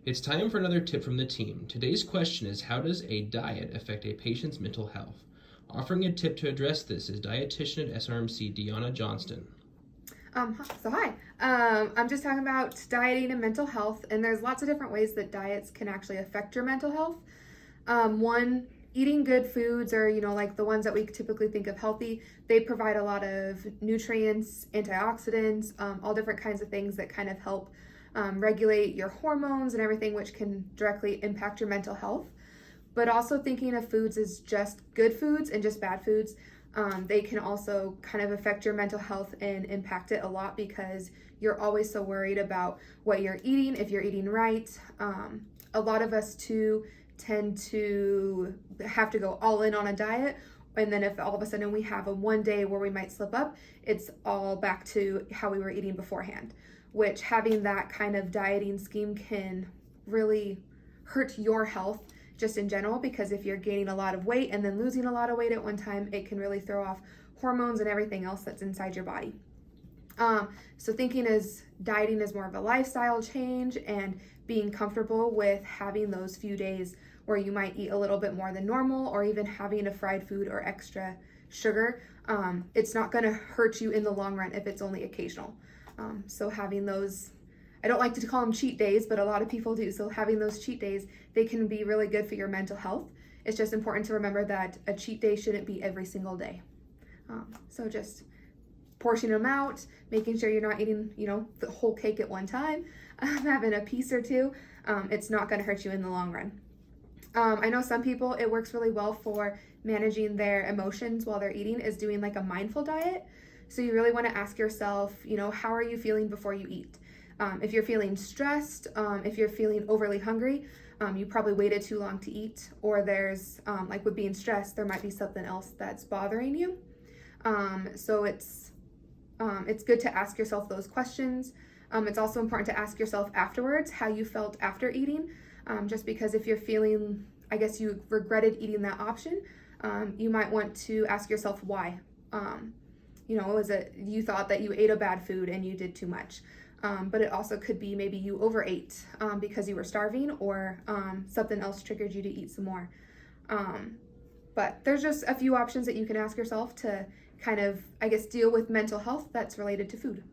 It's time for another tip from the team. Today's question is, how does a diet affect a patient's mental health? Offering a tip to address this is dietitian at SRMC, Deeona Johnston. Hi. I'm just talking about dieting and mental health, and there's lots of different ways that diets can actually affect your mental health. One, eating good foods, or like the ones that we typically think of healthy, they provide a lot of nutrients, antioxidants, all different kinds of things that kind of help regulate your hormones and everything, which can directly impact your mental health. But also thinking of foods as just good foods and just bad foods. They can also kind of affect your mental health and impact it a lot because you're always so worried about what you're eating, if you're eating right. A lot of us too tend to have to go all in on a diet, and then if all of a sudden we have a one day where we might slip up, it's all back to how we were eating beforehand, which having that kind of dieting scheme can really hurt your health just in general, because if you're gaining a lot of weight and then losing a lot of weight at one time, it can really throw off hormones and everything else that's inside your body. So thinking as dieting is more of a lifestyle change and being comfortable with having those few days where you might eat a little bit more than normal, or even having a fried food or extra sugar, it's not going to hurt you in the long run if it's only occasional. So having those, I don't like to call them cheat days, but a lot of people do. So having those cheat days, they can be really good for your mental health. It's just important to remember that a cheat day shouldn't be every single day. So just portioning them out, making sure you're not eating, the whole cake at one time, having a piece or two. It's not going to hurt you in the long run. I know some people, it works really well for managing their emotions while they're eating, is doing like a mindful diet. So you really want to ask yourself, how are you feeling before you eat? If you're feeling stressed, if you're feeling overly hungry, you probably waited too long to eat, or there's, like with being stressed, there might be something else that's bothering you. So it's good to ask yourself those questions. It's also important to ask yourself afterwards how you felt after eating, just because if you're feeling, I guess you regretted eating that option, you might want to ask yourself why. Was it you thought that you ate a bad food and you did too much? But it also could be maybe you overate because you were starving, or something else triggered you to eat some more. But there's just a few options that you can ask yourself to kind of, I guess, deal with mental health that's related to food.